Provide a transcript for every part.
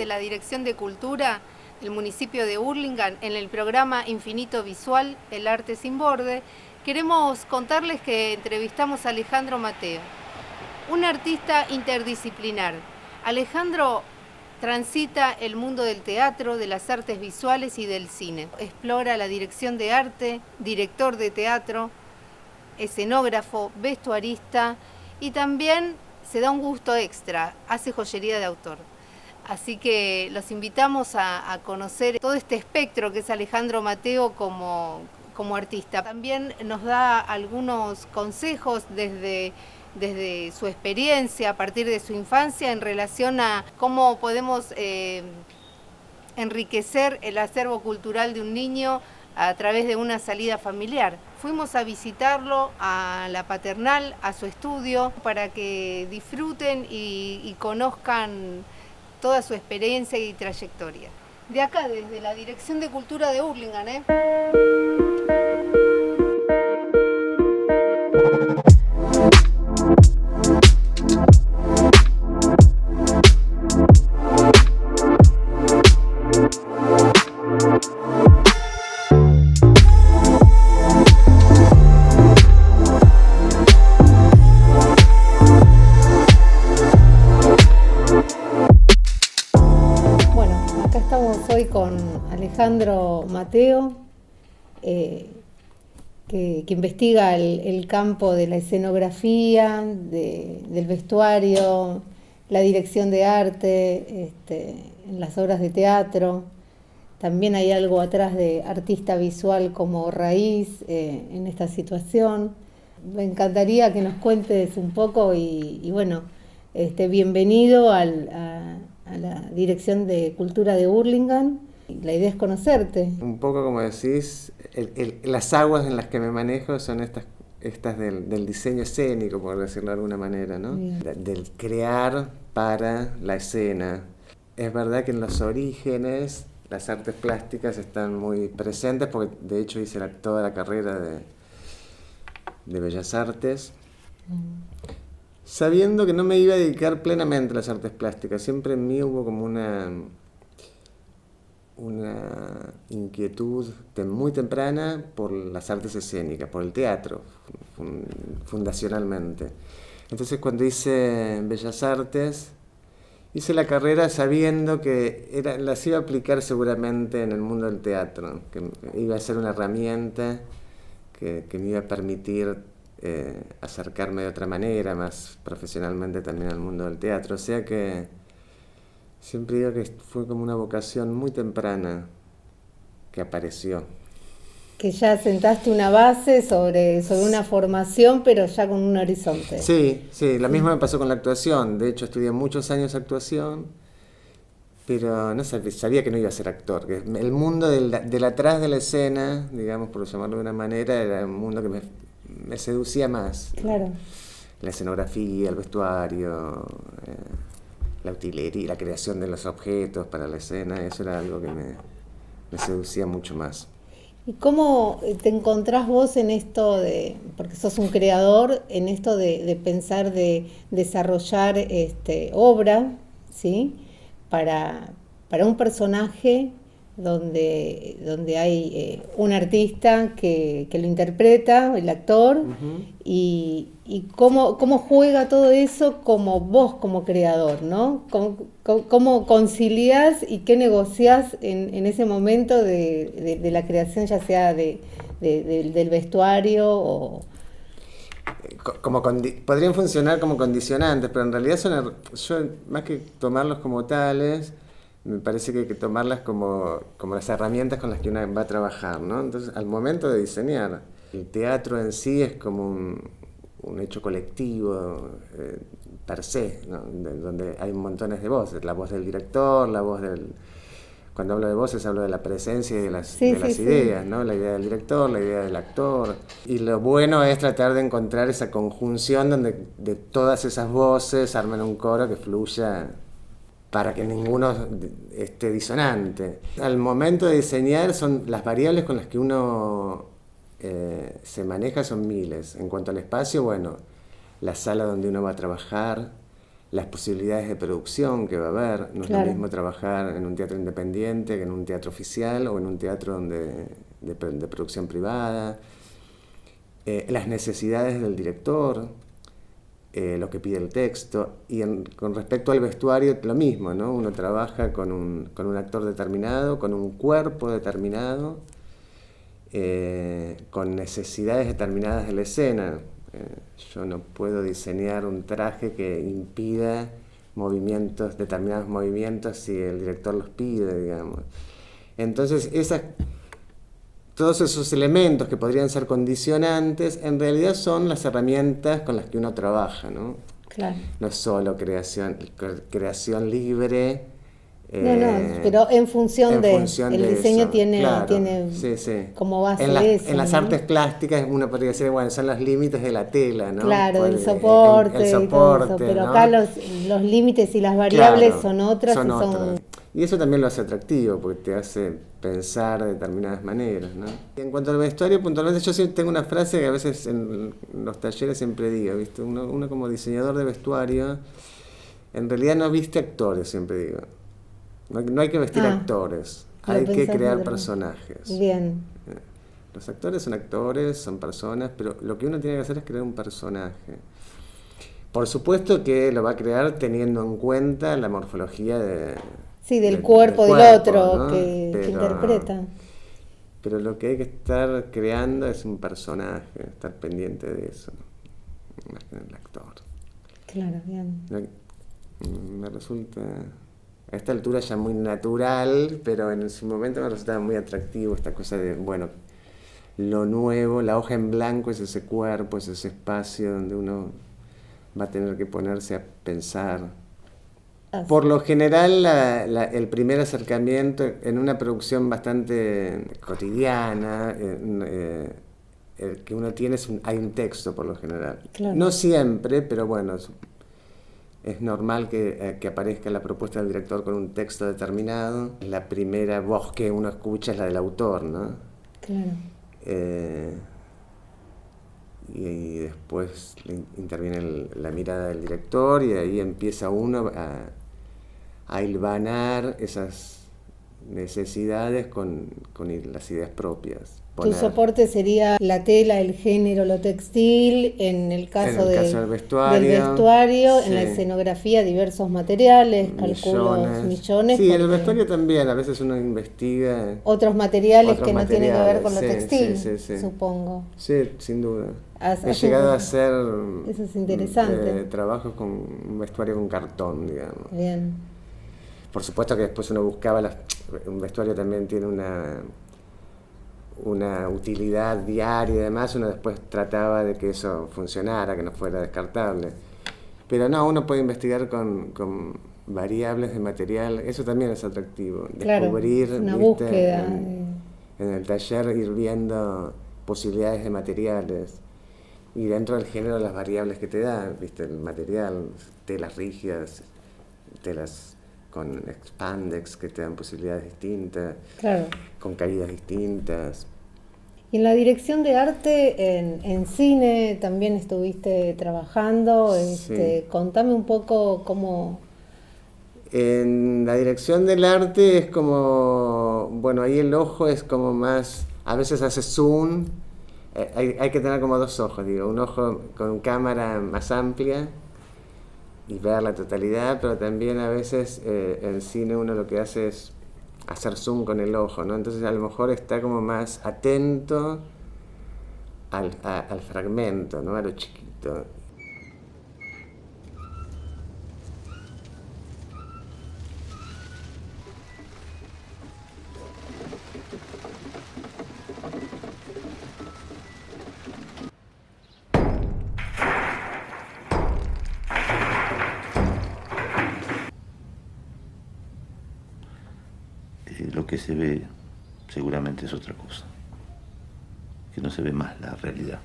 la Dirección de Cultura del municipio de Hurlingham, en el programa Infinito Visual, El Arte Sin Borde, queremos contarles que entrevistamos a Alejandro Mateo, un artista interdisciplinar. Alejandro transita el mundo del teatro, de las artes visuales y del cine. Explora la dirección de arte, director de teatro, escenógrafo, vestuarista y también se da un gusto extra, hace joyería de autor. Así que los invitamos a conocer todo este espectro que es Alejandro Mateo como artista. También nos da algunos consejos desde su experiencia, a partir de su infancia, en relación a cómo podemos enriquecer el acervo cultural de un niño a través de una salida familiar. Fuimos a visitarlo a la Paternal, a su estudio, para que disfruten y conozcan toda su experiencia y trayectoria. De acá, desde la Dirección de Cultura de Hurlingham, Hoy con Alejandro Mateo, que investiga el campo de la escenografía, del vestuario, la dirección de arte, en las obras de teatro. También hay algo atrás de artista visual como raíz en esta situación. Me encantaría que nos cuentes un poco y bueno, bienvenido a la Dirección de Cultura de Hurlingham. La idea es conocerte. Un poco como decís, las aguas en las que me manejo son estas del diseño escénico, por decirlo de alguna manera, ¿no? Del crear para la escena. Es verdad que en los orígenes las artes plásticas están muy presentes, porque de hecho hice toda la carrera de Bellas Artes. Sabiendo que no me iba a dedicar plenamente a las artes plásticas, siempre en mí hubo como una inquietud muy temprana por las artes escénicas, por el teatro, fundacionalmente. Entonces cuando hice Bellas Artes, hice la carrera sabiendo que las iba a aplicar seguramente en el mundo del teatro, que iba a ser una herramienta que me iba a permitir acercarme de otra manera, más profesionalmente también al mundo del teatro. O sea que siempre digo que fue como una vocación muy temprana que apareció. Que ya sentaste una base sobre una formación, pero ya con un horizonte. Sí, lo mismo me pasó con la actuación. De hecho, estudié muchos años actuación, pero no sabía que no iba a ser actor. Que el mundo del atrás de la escena, digamos, por llamarlo de una manera, era un mundo que me seducía más. Claro. La escenografía, el vestuario, la utilería, la creación de los objetos para la escena, eso era algo que me seducía mucho más. ¿Y cómo te encontrás vos en esto porque sos un creador, en esto de pensar, de desarrollar obra, ¿sí? Para un personaje donde hay un artista que lo interpreta, el actor, uh-huh. y cómo juega todo eso como vos como creador, ¿no? ¿Cómo conciliás y qué negociás en ese momento de la creación, ya sea del vestuario o... Podrían funcionar como condicionantes, pero en realidad yo más que tomarlos como tales, me parece que hay que tomarlas como las herramientas con las que uno va a trabajar, ¿no? Entonces, al momento de diseñar, el teatro en sí es como un hecho colectivo, per se, ¿no? Donde hay montones de voces, la voz del director, la voz del... Cuando hablo de voces hablo de la presencia y de las ideas, ¿no? La idea del director, la idea del actor. Y lo bueno es tratar de encontrar esa conjunción donde de todas esas voces arman un coro que fluya para que ninguno esté disonante. Al momento de diseñar, las variables con las que uno se maneja son miles. En cuanto al espacio, bueno, la sala donde uno va a trabajar, las posibilidades de producción que va a haber. No es lo mismo trabajar en un teatro independiente que en un teatro oficial o en un teatro de producción privada. Las necesidades del director, lo que pide el texto. Y con respecto al vestuario, lo mismo, ¿no? Uno trabaja con un actor determinado, con un cuerpo determinado, con necesidades determinadas de la escena. Yo no puedo diseñar un traje que impida determinados movimientos si el director los pide, digamos. Entonces, todos esos elementos que podrían ser condicionantes, en realidad son las herramientas con las que uno trabaja, ¿no? Claro. No es solo creación libre. Pero en función de el diseño eso. tiene, Claro, tiene sí. como base eso. En las ¿no? artes plásticas uno podría decir, bueno, son los límites de la tela, ¿no? Claro, del soporte, el y todo eso, pero ¿no? acá los límites y las variables Claro, son otras. Son. Y eso también lo hace atractivo, porque te hace pensar de determinadas maneras, ¿no? Y en cuanto al vestuario, puntualmente, yo siempre tengo una frase que a veces en los talleres siempre digo, ¿viste? Uno como diseñador de vestuario, en realidad no viste actores, siempre digo. No hay que vestir actores, hay que crear personajes. Bien. Los actores, son personas, pero lo que uno tiene que hacer es crear un personaje. Por supuesto que lo va a crear teniendo en cuenta la morfología del cuerpo del otro, ¿no? que interpreta. Pero lo que hay que estar creando es un personaje, estar pendiente de eso, ¿no? Más que el actor. Claro, bien. Me resulta a esta altura ya muy natural, pero en su momento me resultaba muy atractivo esta cosa de, bueno, lo nuevo, la hoja en blanco es ese cuerpo, es ese espacio donde uno va a tener que ponerse a pensar. Por lo general, el primer acercamiento en una producción bastante cotidiana, el que uno tiene hay un texto por lo general. Claro. No siempre, pero bueno, es normal que aparezca la propuesta del director con un texto determinado. La primera voz que uno escucha es la del autor, ¿no? Claro. Y después interviene la mirada del director y ahí empieza uno a hilvanar esas necesidades con las ideas propias. Tu soporte sería la tela, el género, lo textil, en el caso del vestuario, sí. En la escenografía diversos materiales, millones. Sí, en el vestuario también, a veces uno investiga otros materiales que no tienen que ver con lo textil, sí. Supongo. Sí, sin duda. He llegado a hacer eso es interesante. Trabajos con un vestuario con cartón, digamos. Bien. Por supuesto que después uno buscaba, un vestuario también tiene una utilidad diaria y demás, uno después trataba de que eso funcionara, que no fuera descartable. Pero no, uno puede investigar con variables de material, eso también es atractivo. Claro, descubrir, una búsqueda. En el taller ir viendo posibilidades de materiales y dentro del género las variables que te da, ¿viste? El material, telas rígidas, telas con expandex que te dan posibilidades distintas, claro, con caídas distintas. Y en la dirección de arte, en cine también estuviste trabajando. Sí. Contame un poco cómo. En la dirección del arte es como, bueno, ahí el ojo es como más, a veces hace zoom, hay que tener como dos ojos, digo, un ojo con cámara más amplia y ver la totalidad, pero también a veces en cine uno lo que hace es hacer zoom con el ojo, ¿no? Entonces a lo mejor está como más atento al fragmento, ¿no? A lo chiquito. Lo que se ve seguramente es otra cosa, que no se ve más la realidad.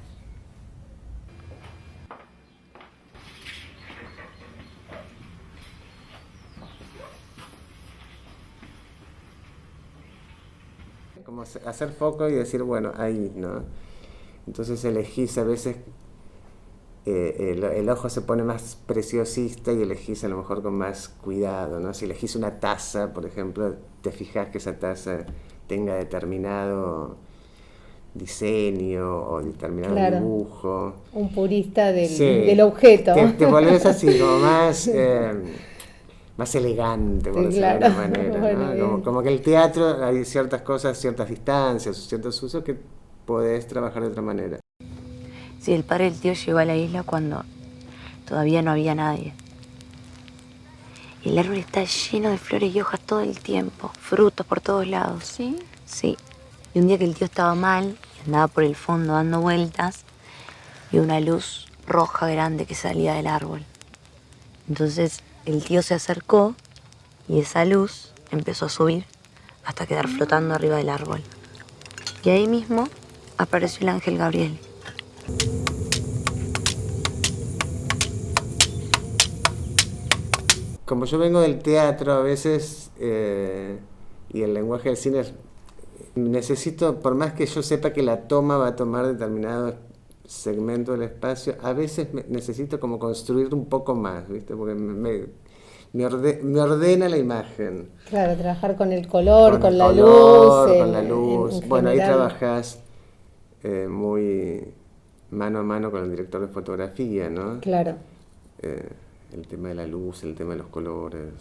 Como hacer foco y decir, bueno, ahí, ¿no? Entonces elegís a veces el ojo se pone más preciosista y elegís a lo mejor con más cuidado, ¿no? Si elegís una taza, por ejemplo, te fijás que esa taza tenga determinado diseño o determinado dibujo. Un purista del objeto. Te volvés así, como más elegante, por decirlo de alguna manera. Bueno, como que el teatro hay ciertas cosas, ciertas distancias, ciertos usos que podés trabajar de otra manera. Sí, el padre del tío llegó a la isla cuando todavía no había nadie. Y el árbol está lleno de flores y hojas todo el tiempo, frutos por todos lados. ¿Sí? Sí. Y un día que el tío estaba mal y andaba por el fondo dando vueltas, vio una luz roja grande que salía del árbol. Entonces el tío se acercó y esa luz empezó a subir hasta quedar flotando arriba del árbol. Y ahí mismo apareció el ángel Gabriel. Como yo vengo del teatro a veces, y el lenguaje del cine, necesito, por más que yo sepa que la toma va a tomar determinado segmento del espacio, a veces necesito como construir un poco más, ¿viste? Porque me ordena la imagen. Claro, trabajar con el color, con la luz. Con la luz. Bueno, ahí trabajás muy mano a mano con el director de fotografía, ¿no? Claro. El tema de la luz, el tema de los colores.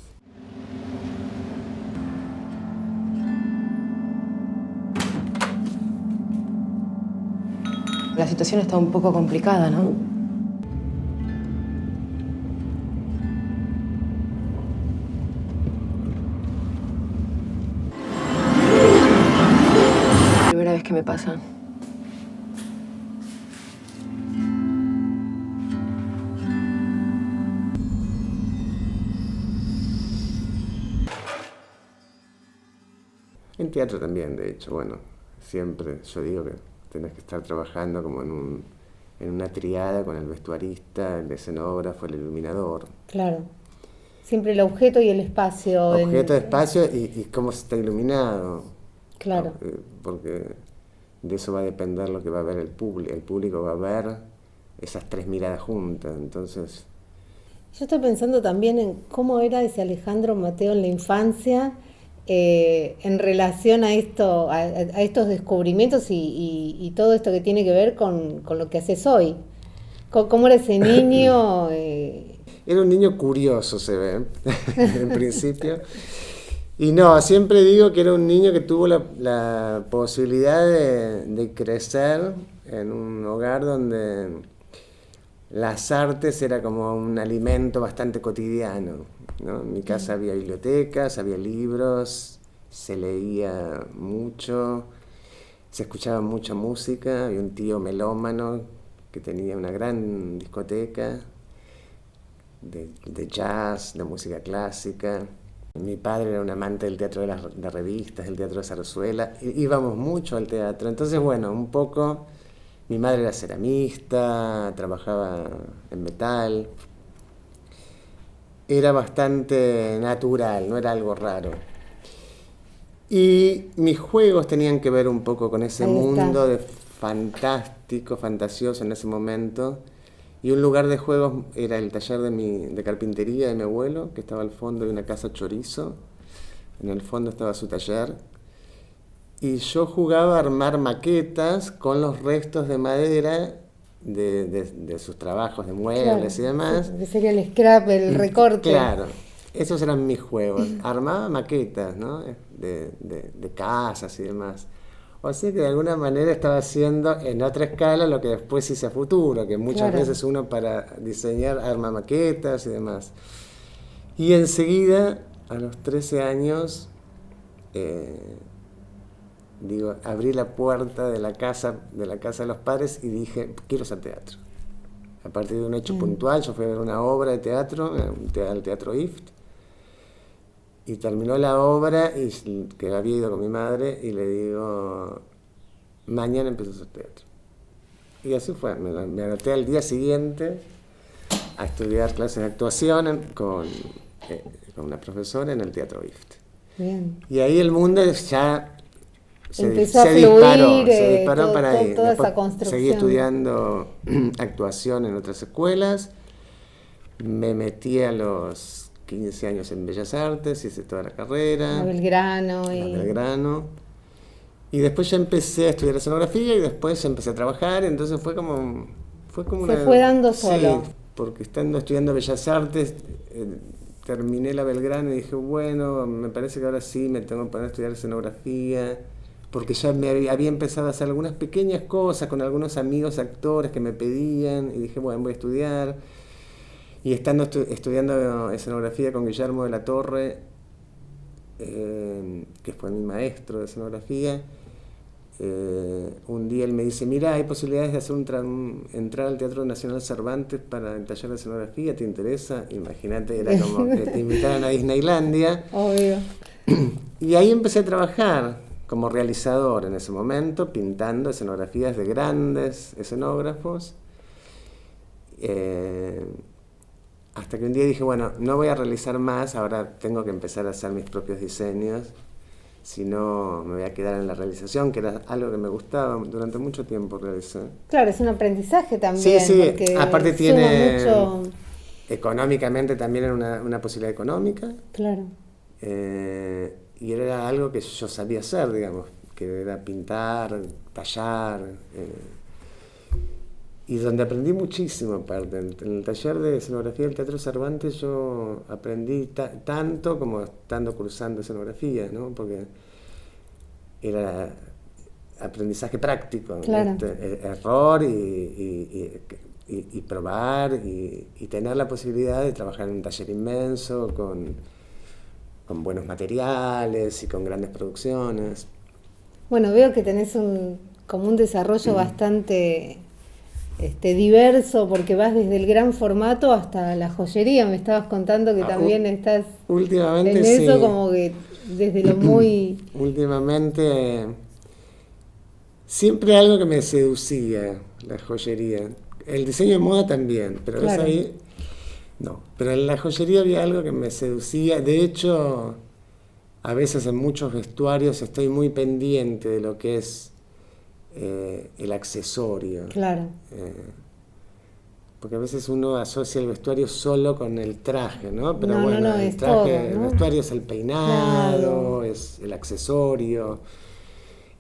La situación está un poco complicada, ¿no? Primera vez que me pasa. En teatro también, de hecho, bueno, siempre yo digo que tenés que estar trabajando como en una triada con el vestuarista, el escenógrafo, el iluminador. Claro. Siempre el objeto y el espacio. Objeto, espacio y cómo está iluminado. Claro. Porque de eso va a depender lo que va a ver el público. El público va a ver esas tres miradas juntas, entonces... Yo estoy pensando también en cómo era ese Alejandro Mateo en la infancia, en relación a estos descubrimientos y todo esto que tiene que ver con lo que haces hoy. ¿Cómo era ese niño? Era un niño curioso, se ve, en principio. Y no, siempre digo que era un niño que tuvo la posibilidad de crecer en un hogar donde las artes era como un alimento bastante cotidiano, ¿no? En mi casa había bibliotecas, había libros, se leía mucho, se escuchaba mucha música, había un tío melómano que tenía una gran discoteca de jazz, de música clásica. Mi padre era un amante del teatro de revistas, del teatro de zarzuela, íbamos mucho al teatro, entonces bueno, un poco, mi madre era ceramista, trabajaba en metal, era bastante natural, no era algo raro. Y mis juegos tenían que ver un poco con ese mundo de fantástico, fantasioso en ese momento. Y un lugar de juegos era el taller de carpintería de mi abuelo, que estaba al fondo de una casa chorizo. En el fondo estaba su taller. Y yo jugaba a armar maquetas con los restos de madera de sus trabajos de muebles y demás. Que sería el scrap, el recorte. Claro, esos eran mis juegos. Armaba maquetas, ¿no? De casas y demás. O sea que de alguna manera estaba haciendo en otra escala lo que después hice a futuro, que muchas veces uno para diseñar arma maquetas y demás. Y enseguida, a los 13 años, abrí la puerta de la casa de los padres y dije, quiero hacer teatro. A partir de un hecho puntual, yo fui a ver una obra de teatro, al Teatro IFT, y terminó la obra, que había ido con mi madre, y le digo, mañana empiezo a hacer teatro. Y así fue, me anoté al día siguiente a estudiar clases de actuación con una profesora en el Teatro IFT. Bien. Y ahí el mundo ya empezó a fluir se disparó para ahí. toda Después esa construcción. seguí estudiando actuación en otras escuelas, me metí a los 15 años en Bellas Artes, hice toda la carrera. A Belgrano. A Belgrano. Y después ya empecé a estudiar escenografía y después ya empecé a trabajar, entonces fue como Se fue dando solo. Sí, porque estudiando Bellas Artes, terminé la Belgrano y dije, bueno, me parece que ahora sí me tengo que poner a estudiar escenografía, porque ya me había empezado a hacer algunas pequeñas cosas con algunos amigos actores que me pedían, y dije, bueno, voy a estudiar. Y estando estudiando escenografía con Guillermo de la Torre, que fue mi maestro de escenografía, un día él me dice, mira, hay posibilidades de hacer entrar al Teatro Nacional Cervantes para el taller de escenografía, ¿te interesa? Imagínate, era como que te invitaran a Disneylandia. Obvio. Y ahí empecé a trabajar como realizador en ese momento, pintando escenografías de grandes escenógrafos. Hasta que un día dije, bueno, no voy a realizar más, ahora tengo que empezar a hacer mis propios diseños. Si no, me voy a quedar en la realización, que era algo que me gustaba, durante mucho tiempo realicé. Claro, es un aprendizaje también. Sí, porque aparte tiene, mucho... económicamente también era una posibilidad económica. Claro. Y era algo que yo sabía hacer, digamos, que era pintar, tallar, y donde aprendí muchísimo aparte. En el taller de escenografía del Teatro Cervantes yo aprendí tanto como estando cursando escenografía, ¿no? Porque era aprendizaje práctico, claro. Error y probar y tener la posibilidad de trabajar en un taller inmenso con buenos materiales y con grandes producciones. Bueno, veo que tenés como un desarrollo bastante diverso, porque vas desde el gran formato hasta la joyería. Me estabas contando que también estás últimamente en eso, sí. Como que desde lo muy... Últimamente siempre algo que me seducía, la joyería. El diseño de moda también, pero claro. Es ahí... No, pero en la joyería había algo que me seducía. De hecho, a veces en muchos vestuarios estoy muy pendiente de lo que es el accesorio. Claro. Porque a veces uno asocia el vestuario solo con el traje, ¿no? Pero no, bueno, el traje, todo, ¿no? El vestuario es el peinado, claro. Es el accesorio,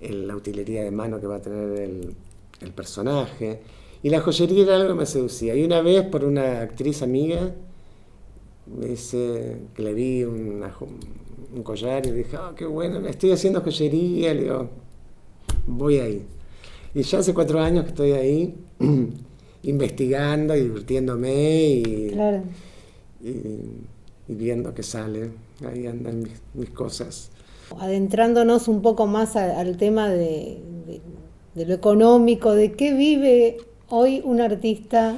la utilería de mano que va a tener el personaje. Y la joyería era algo que me seducía. Y una vez, por una actriz amiga, me dice que le vi un collar y dije, qué bueno, estoy haciendo joyería. Le digo, voy ahí. Y ya hace 4 años que estoy ahí, investigando y divirtiéndome claro. y viendo qué sale. Ahí andan mis cosas. Adentrándonos un poco más al tema de lo económico, de qué vive hoy un artista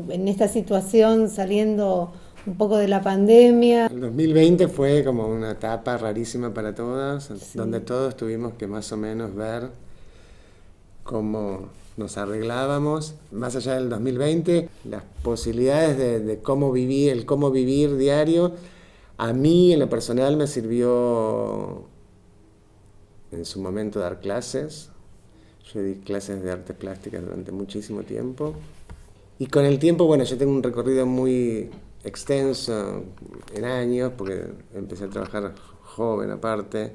en esta situación, saliendo un poco de la pandemia. El 2020 fue como una etapa rarísima para todos, sí. Donde todos tuvimos que más o menos ver cómo nos arreglábamos. Más allá del 2020, las posibilidades de cómo vivir diario, a mí en lo personal me sirvió en su momento dar clases. Yo di clases de artes plásticas durante muchísimo tiempo. Y con el tiempo, bueno, yo tengo un recorrido muy extenso en años, porque empecé a trabajar joven aparte.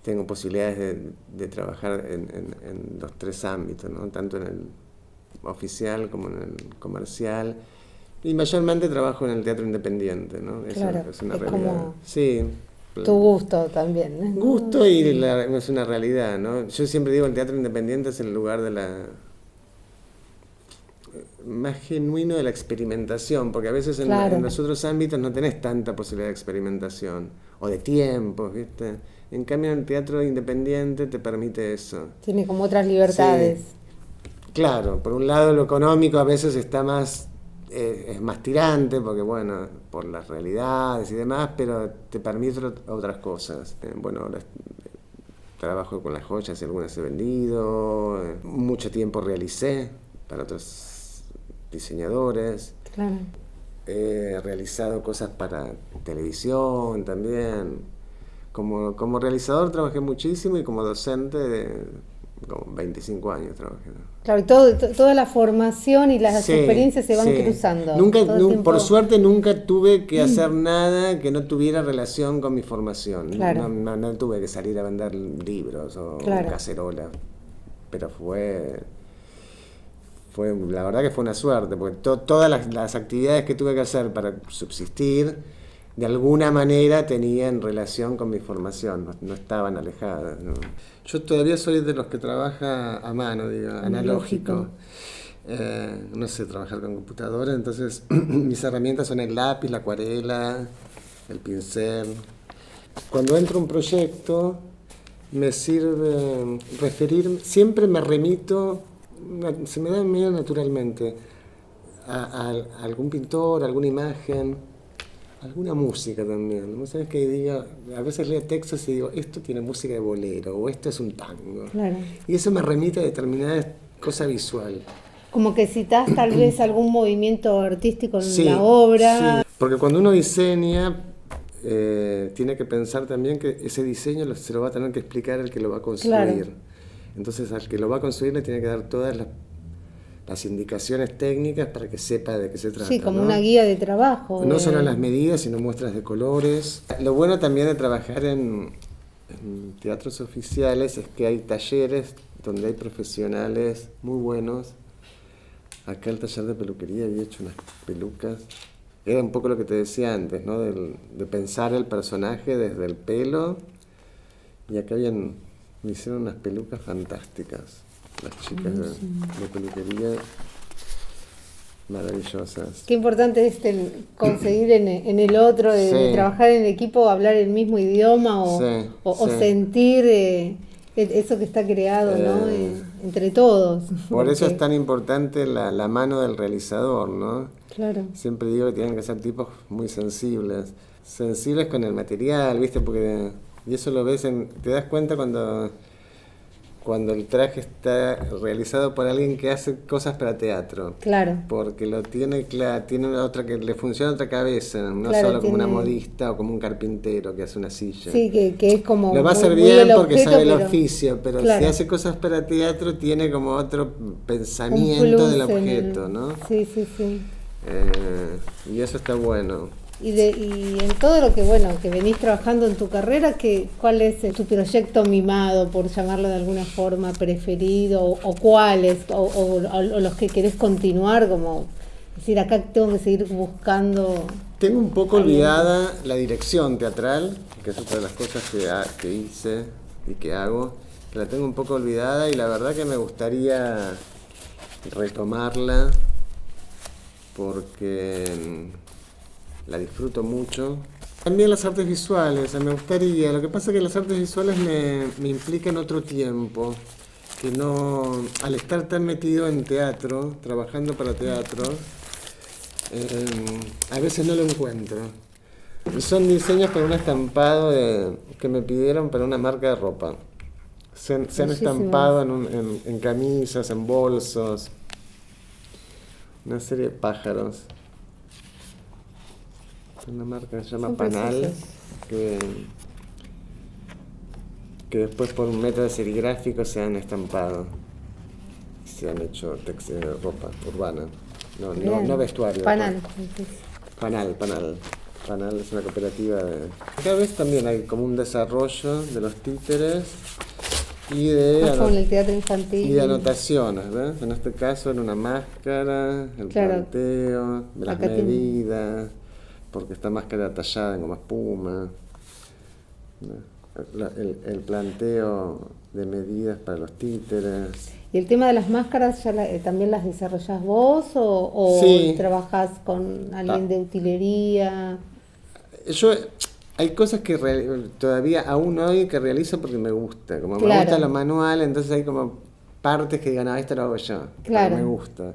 Tengo posibilidades de trabajar en los 3 ámbitos, ¿no? Tanto en el oficial como en el comercial. Y mayormente trabajo en el teatro independiente, ¿no? Claro, es una es realidad. como Sí. Tu gusto también, ¿no? Gusto y es una realidad, ¿no? Yo siempre digo, el teatro independiente es el lugar de más genuino de la experimentación, porque a veces claro. en los otros ámbitos no tenés tanta posibilidad de experimentación o de tiempo, ¿viste? En cambio, en el teatro independiente te permite eso. Tiene como otras libertades. Sí. Claro, por un lado lo económico a veces está más es más tirante, porque bueno, por las realidades y demás, pero te permite otras cosas. Bueno, ahora trabajo con las joyas y algunas he vendido, mucho tiempo realicé para otros diseñadores. He realizado cosas para televisión también, Como realizador trabajé muchísimo y como docente como 25 años trabajé. Claro, y toda la formación y las Sí, experiencias se van sí. cruzando. Nunca, Todo el tiempo. Por suerte nunca tuve que hacer nada que no tuviera relación con mi formación. Claro. No tuve que salir a vender libros o Claro. cacerolas. Pero la verdad que fue una suerte, porque todas las actividades que tuve que hacer para subsistir, de alguna manera tenían relación con mi formación, no estaban alejadas, ¿no? Yo todavía soy de los que trabaja a mano, digo, analógico. No sé trabajar con computadora, entonces mis herramientas son el lápiz, la acuarela, el pincel. Cuando entro a un proyecto, me sirve siempre me remito, se me da medio naturalmente, a algún pintor, alguna imagen, alguna música también. ¿No sabes que diga? A veces leo textos y digo, esto tiene música de bolero, o esto es un tango. Claro. Y eso me remite a determinada cosa visual. Como que citas tal vez algún movimiento artístico en Sí, la obra. sí. Porque cuando uno diseña, tiene que pensar también que ese diseño se lo va a tener que explicar el que lo va a construir. Claro. Entonces al que lo va a construir le tiene que dar todas las indicaciones técnicas para que sepa de qué se trata. Sí, como ¿no? una guía de trabajo. No solo las medidas, sino muestras de colores. Lo bueno también de trabajar en teatros oficiales es que hay talleres donde hay profesionales muy buenos. Acá el taller de peluquería había hecho unas pelucas. Era un poco lo que te decía antes, ¿no? De pensar el personaje desde el pelo. Y acá me hicieron unas pelucas fantásticas. Las chicas de peluquería, maravillosas. Qué importante es conseguir en el otro, de Sí. trabajar en equipo, hablar el mismo idioma o Sí. sentir eso que está creado, ¿no? Entre todos. Por eso Porque- es tan importante la mano del realizador, ¿no? Claro. Siempre digo que tienen que ser tipos muy sensibles con el material, ¿viste? Y eso lo ves, te das cuenta cuando el traje está realizado por alguien que hace cosas para teatro. Claro. Porque lo tiene otra que le funciona otra cabeza, no Claro, solo como una tiene- modista o como un carpintero que hace una silla. Sí, que es como... Lo va a hacer muy bien el porque objeto, sabe el pero- oficio, pero claro. si hace cosas para teatro tiene como otro un pensamiento plus del en objeto, ¿no? Sí, sí, sí. Y eso está bueno. Y en todo lo que venís trabajando en tu carrera, ¿cuál es tu proyecto mimado, por llamarlo de alguna forma, preferido? ¿O cuáles? O los que querés continuar, como decir, acá tengo que seguir buscando... Tengo un poco olvidada la dirección teatral, que es otra de las cosas que hice y que hago, que la tengo un poco olvidada y la verdad que me gustaría retomarla porque la disfruto mucho. También las artes visuales, me gustaría. Lo que pasa es que las artes visuales me implican otro tiempo, que no, al estar tan metido en teatro, trabajando para teatro, a veces no lo encuentro. Son diseños para un estampado que me pidieron para una marca de ropa. Se han estampado en camisas, en bolsos, una serie de pájaros. Una marca que se llama Son Panal, preciosos. que después por un método serigráfico se han estampado. Se han hecho ropa urbana, no vestuario. Panal. Panal. Panal es una cooperativa Cada vez también hay como un desarrollo de los títeres y Más como en el teatro infantil. y de anotaciones, ¿ves? En este caso en una máscara, el Claro. planteo, las Acá tiene- medidas, porque esta máscara tallada en goma espuma, ¿no? El planteo de medidas para los títeres. ¿Y el tema de las máscaras también las desarrollás vos o Sí. trabajás con alguien de utilería? Hay cosas que todavía aún hoy que realizo porque me gusta, como me Claro. gusta lo manual, entonces hay como partes que digan, esto lo hago yo, Claro. porque me gusta.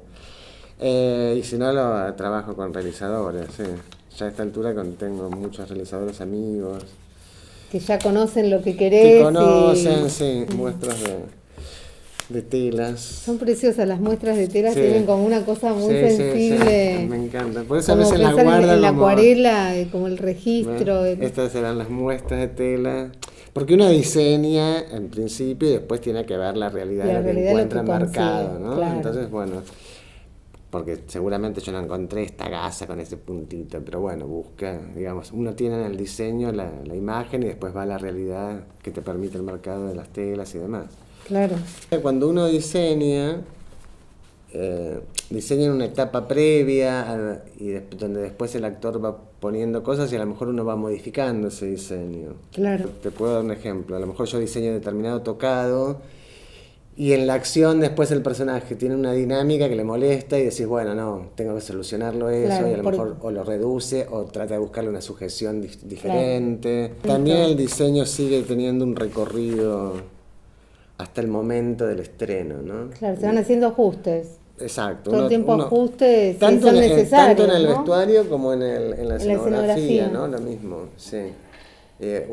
Y si no, lo trabajo con realizadores, sí. Ya a esta altura tengo muchos realizadores amigos. Que ya conocen lo que querés. Que conocen, sí, muestras de telas. Son preciosas las muestras de telas, Sí. tienen como una cosa muy Sí, sí, sensible. sí, me encanta. Por eso a Como veces la pensar guardo en la como... acuarela, como el registro. ¿Ves? Estas serán las muestras de tela. Porque uno diseña en principio y después tiene que ver la realidad La de lo que realidad de lo encuentra que marcado, consigue, ¿no? claro. Entonces, bueno, porque seguramente yo no encontré esta gasa con ese puntito, pero bueno, busca, digamos, uno tiene en el diseño la imagen y después va a la realidad que te permite el mercado de las telas y demás. Claro. Cuando uno diseña en una etapa previa donde después el actor va poniendo cosas y a lo mejor uno va modificando ese diseño. Claro. Te puedo dar un ejemplo. A lo mejor yo diseño determinado tocado y en la acción después el personaje tiene una dinámica que le molesta y decís, bueno, no, tengo que solucionarlo eso, Claro, y a lo mejor o lo reduce o trata de buscarle una sujeción diferente. Claro. También el diseño sigue teniendo un recorrido hasta el momento del estreno, ¿no? Claro, se van haciendo ajustes. Exacto. Todo el tiempo ajustes, si tanto son en necesarios, tanto en el ¿no? vestuario como en la escenografía, escenografía. ¿no? Lo mismo, sí.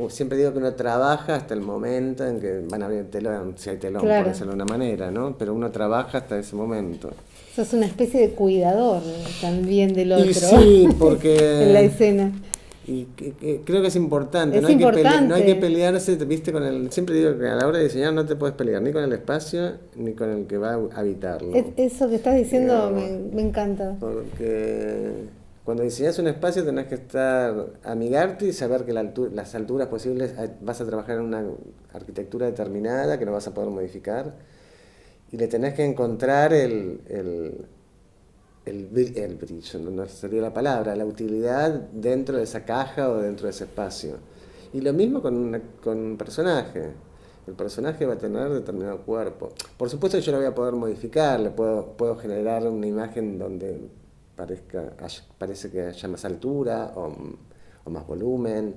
Siempre digo que uno trabaja hasta el momento en que van a abrir el telón, si hay telón, Claro. por decirlo de una manera, ¿no? Pero uno trabaja hasta ese momento. Sos una especie de cuidador también del otro. Y sí, porque... en la escena. Y creo que es importante, Es no hay importante. no hay que pelearse, viste, siempre digo que a la hora de diseñar no te puedes pelear ni con el espacio ni con el que va a habitarlo. Eso que estás diciendo Digamos, me encanta. Porque cuando diseñas un espacio tenés que amigarte y saber que las alturas posibles vas a trabajar en una arquitectura determinada que no vas a poder modificar y le tenés que encontrar el brillo, no sería la palabra, la utilidad dentro de esa caja o dentro de ese espacio. Y lo mismo con un personaje. El personaje va a tener determinado cuerpo. Por supuesto que yo lo voy a poder modificar, puedo generar una imagen donde parece que haya más altura o más volumen.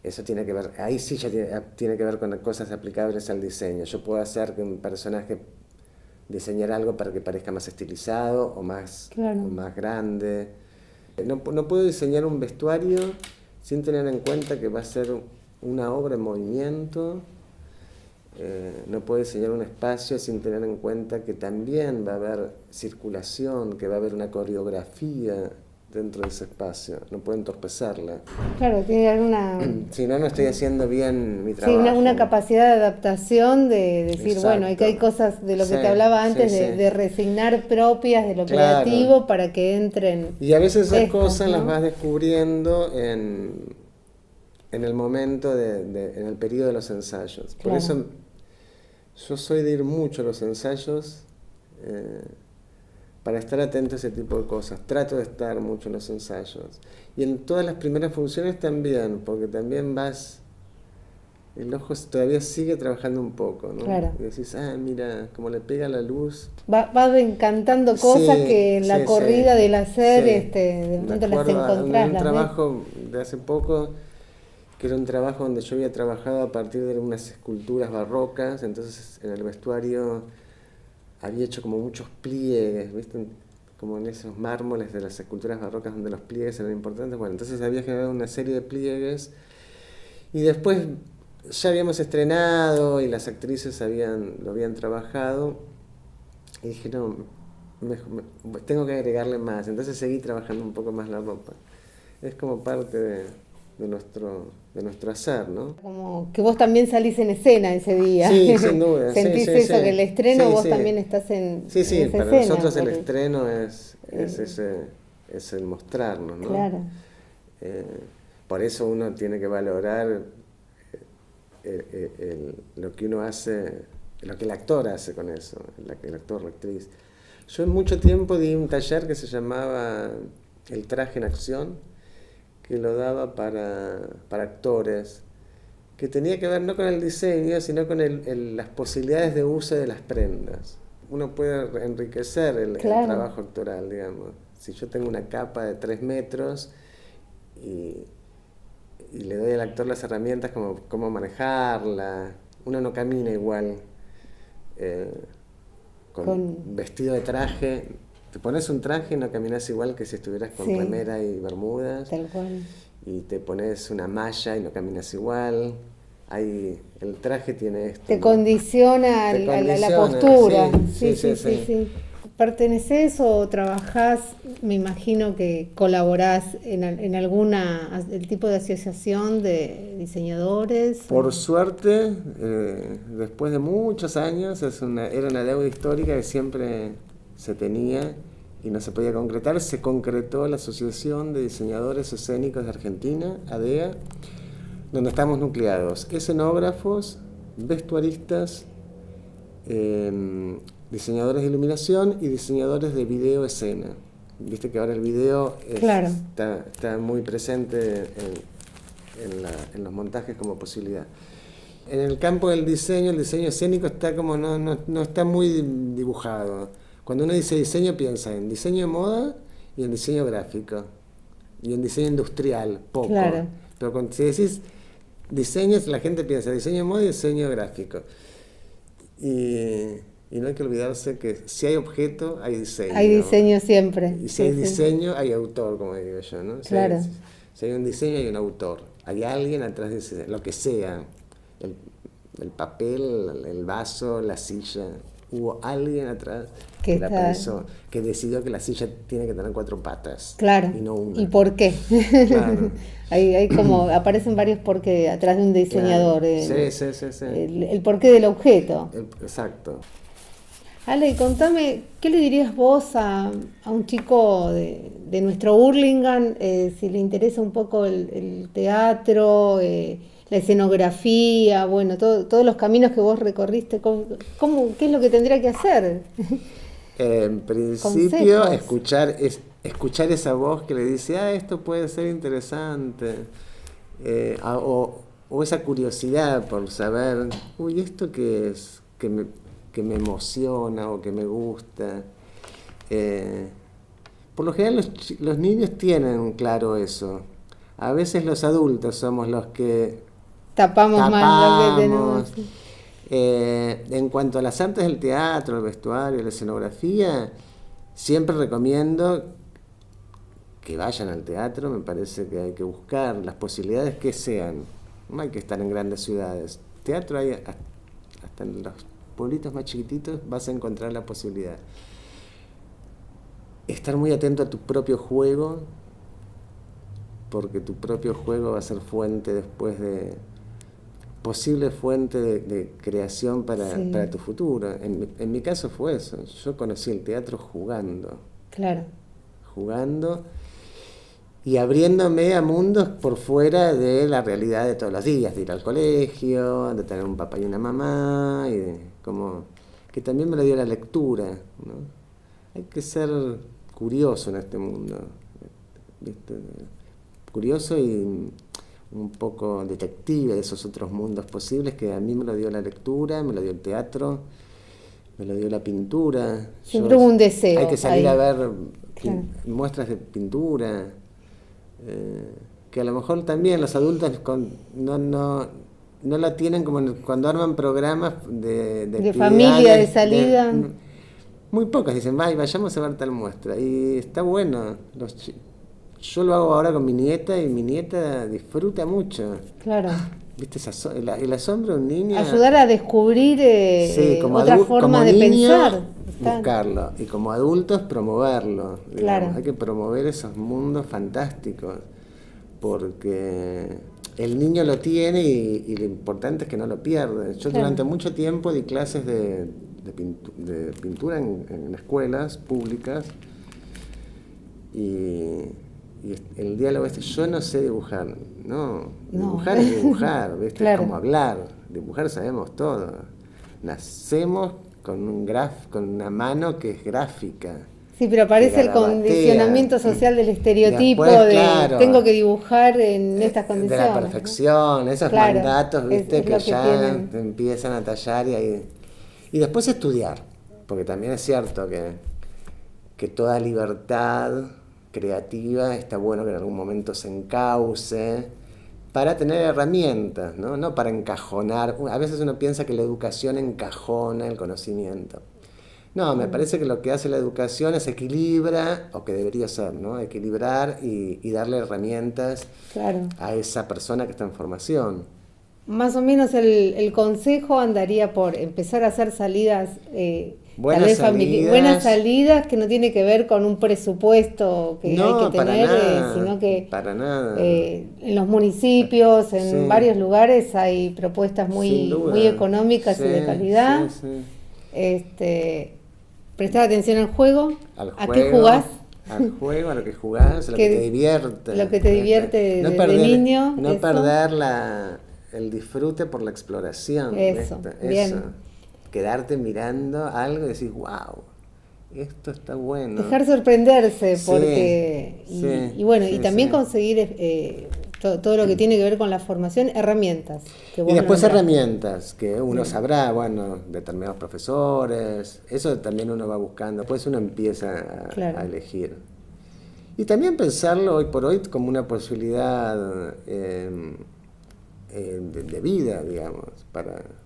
Eso tiene que ver, ahí sí ya tiene que ver con cosas aplicables al diseño. Yo puedo hacer que un personaje diseñar algo para que parezca más estilizado o más grande. No puedo diseñar un vestuario sin tener en cuenta que va a ser una obra en movimiento. No puedo diseñar un espacio sin tener en cuenta que también va a haber circulación, que va a haber una coreografía dentro de ese espacio. No puedo entorpecerla. Claro, tiene que haber una... Si no, no estoy haciendo bien mi Sí, trabajo. una capacidad de adaptación, de decir, Exacto. bueno, hay cosas de lo que Sí, te hablaba antes, sí, sí. de resignar propias de lo Claro. creativo para que entren. Y a veces esas estas, cosas ¿no? las vas descubriendo en el momento, en el periodo de los ensayos. Por Claro. eso yo soy de ir mucho a los ensayos para estar atento a ese tipo de cosas. Trato de estar mucho en los ensayos. Y en todas las primeras funciones también, porque también el ojo todavía sigue trabajando un poco, ¿no? Claro. Y decís, mira, como le pega la luz. Vas encantando cosas Sí, que en la sí, corrida sí. del hacer, Sí. de Me pronto las acuerdo encontrás. un las ves. trabajo de hace poco, que era un trabajo donde yo había trabajado a partir de unas esculturas barrocas, entonces en el vestuario había hecho como muchos pliegues, ¿viste? Como en esos mármoles de las esculturas barrocas donde los pliegues eran importantes. Bueno, entonces había generado una serie de pliegues y después ya habíamos estrenado y las actrices lo habían trabajado y dije, no, tengo que agregarle más. Entonces seguí trabajando un poco más la ropa. Es como parte de nuestro hacer, ¿no? Como que vos también salís en escena ese día. Sí, sin duda. Sentís sí, eso, sí. que el estreno Sí, vos sí. también estás en Sí, sí, esa para escena, nosotros el porque- estreno es el mostrarnos, ¿no? Claro. Por eso uno tiene que valorar lo que uno hace, lo que el actor hace con eso, el actor, la actriz. Yo en mucho tiempo di un taller que se llamaba El traje en acción, que lo daba para actores, que tenía que ver no con el diseño, sino con las posibilidades de uso de las prendas. Uno puede enriquecer el trabajo actoral, digamos. Si yo tengo una capa de 3 metros y le doy al actor las herramientas como cómo manejarla, uno no camina igual con vestido de traje. Te pones un traje y no caminas igual que si estuvieras con remera y bermudas. Tal cual. Y te pones una malla y no caminas igual. el traje tiene esto. Te ¿no? condiciona, Te a la condiciona, postura. sí. ¿Perteneces o trabajás? Me imagino que colaborás en alguna el tipo de asociación de diseñadores. Por suerte, después de muchos años, era una deuda histórica que siempre se tenía y no se podía concretar. Se concretó la Asociación de Diseñadores Escénicos de Argentina, ADEA, donde estamos nucleados: escenógrafos, vestuaristas, diseñadores de iluminación y diseñadores de video escena. Viste que ahora el video Claro. está muy presente en los montajes como posibilidad. En el campo del diseño, el diseño escénico está como no está muy dibujado. Cuando uno dice diseño, piensa en diseño de moda y en diseño gráfico y en diseño industrial, poco. Claro. Pero si decís diseño, la gente piensa diseño de moda y diseño gráfico. Y no hay que olvidarse que si hay objeto, hay diseño. Hay diseño siempre. Y si hay diseño, hay autor, como digo yo, ¿no? Claro. Si hay un diseño, hay un autor. Hay alguien atrás de ese, lo que sea. El papel, el vaso, la silla. Hubo alguien atrás que la pensó, que decidió que la silla tiene que tener 4 patas. Claro. Y no una. ¿Y por qué? Claro. hay como, aparecen varios porqué atrás de un diseñador. Claro. Sí. El porqué del objeto. Exacto. Ale, contame, ¿qué le dirías vos a un chico de nuestro Hurlingham, si le interesa un poco el teatro, la escenografía, bueno, todos los caminos que vos recorriste, ¿qué es lo que tendría que hacer? En principio, Consejos. escuchar esa voz que le dice, esto puede ser interesante, o esa curiosidad por saber, ¿esto qué es? Que me emociona o que me gusta. Por lo general los niños tienen claro eso. A veces los adultos somos los que Tapamos más lo que tenemos. En cuanto a las artes del teatro, el vestuario, la escenografía, siempre recomiendo que vayan al teatro. Me parece que hay que buscar las posibilidades que sean. No hay que estar en grandes ciudades. Teatro hay hasta en los pueblitos más chiquititos, vas a encontrar la posibilidad. Estar muy atento a tu propio juego, porque tu propio juego va a ser fuente después posible fuente de creación para tu futuro. En mi caso fue eso. Yo conocí el teatro jugando. Claro. Jugando y abriéndome a mundos por fuera de la realidad de todos los días, de ir al colegio, de tener un papá y una mamá, y como que también me lo dio la lectura, ¿no? Hay que ser curioso en este mundo, ¿viste? Curioso y un poco detective de esos otros mundos posibles que a mí me lo dio la lectura, me lo dio el teatro, me lo dio la pintura. Siempre hubo un deseo. Hay que salir ahí. a ver Claro. muestras de pintura, que a lo mejor también los adultos no la tienen como cuando arman programas de familia, de salida. Muy pocas dicen, vayamos a ver tal muestra. Y está bueno. Yo lo hago ahora con mi nieta y mi nieta disfruta mucho. Claro. ¿Viste? El asombro de un niño. Ayudar a descubrir otra forma como de niño, pensar. buscarlo. Y como adultos, promoverlo. Digamos. Claro. Hay que promover esos mundos fantásticos. Porque el niño lo tiene y lo importante es que no lo pierda. Yo durante mucho tiempo di clases de pintura en escuelas públicas. Y el diálogo yo no sé dibujar, dibujar es dibujar, ¿viste? Claro. Es como hablar, dibujar sabemos todo, nacemos con una mano que es gráfica. Sí, pero aparece el condicionamiento social del estereotipo después, tengo que dibujar en estas condiciones. De la perfección, ¿no? Esos mandatos, ¿viste? que ya te empiezan a tallar y después estudiar, porque también es cierto que toda libertad creativa está bueno que en algún momento se encauce para tener herramientas, no para encajonar. A veces uno piensa que la educación encajona el conocimiento. No, me parece que lo que hace la educación es equilibra, o que debería ser, ¿no? Equilibrar y darle herramientas a esa persona que está en formación. más o menos el consejo andaría por empezar a hacer salidas, Buenas tal vez salidas. buenas salidas, que no tiene que ver con un presupuesto que No, hay que para tener, nada, sino que para nada. en los municipios, en Sí. varios lugares hay propuestas Sin muy, duda. muy económicas Sí, y de calidad. sí, Prestar atención al juego, Al a juego, qué jugás. Al juego, a lo que jugás, a lo que te divierte. Lo que te divierte de niño, No eso. perder el disfrute por la exploración. Eso, bien. Quedarte mirando algo y decir, wow, esto está bueno. Dejar sorprenderse, Sí, porque y bueno, sí, y también sí. conseguir todo lo que tiene que ver con la formación, herramientas. Que Y vos después nombraste. herramientas, que uno sabrá, bueno, determinados profesores, eso también uno va buscando, después uno empieza Claro. a elegir. Y también pensarlo hoy por hoy como una posibilidad de vida, digamos,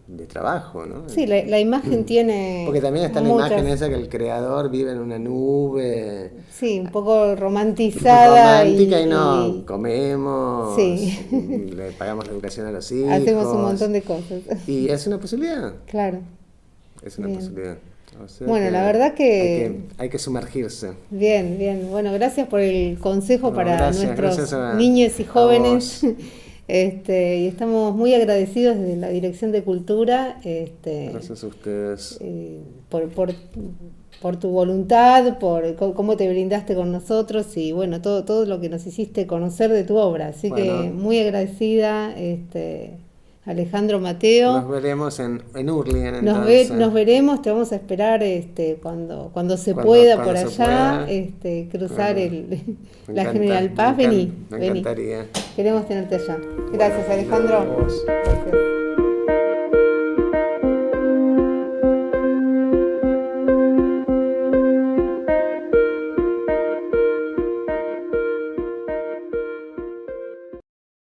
de trabajo, ¿no? Sí, la imagen tiene. Porque también está muchas- la imagen esa que el creador vive en una nube. Sí, un poco romantizada. Romántica y no, comemos, Sí. le pagamos la educación a los hijos. Hacemos un montón de cosas. Y es una posibilidad, Claro. es una Bien. posibilidad. O sea Bueno, la verdad que- hay que sumergirse. Bien, bien. Bueno, gracias por el consejo No, para gracias, nuestros gracias a niños y jóvenes. vos. Y estamos muy agradecidos desde la Dirección de Cultura Gracias a ustedes. por tu voluntad, por cómo te brindaste con nosotros y bueno, todo lo que nos hiciste conocer de tu obra. Así que Bueno. muy agradecida, Alejandro Mateo. Nos veremos en Hurlingham Nos entonces. veremos, te vamos a esperar cuando se Cuando- pueda cuando por se allá, pueda. cruzar Bueno. Me la encanta, General Paz. me Vení, me vení. encantaría. Queremos tenerte allá. Gracias, Alejandro. Vos. Gracias.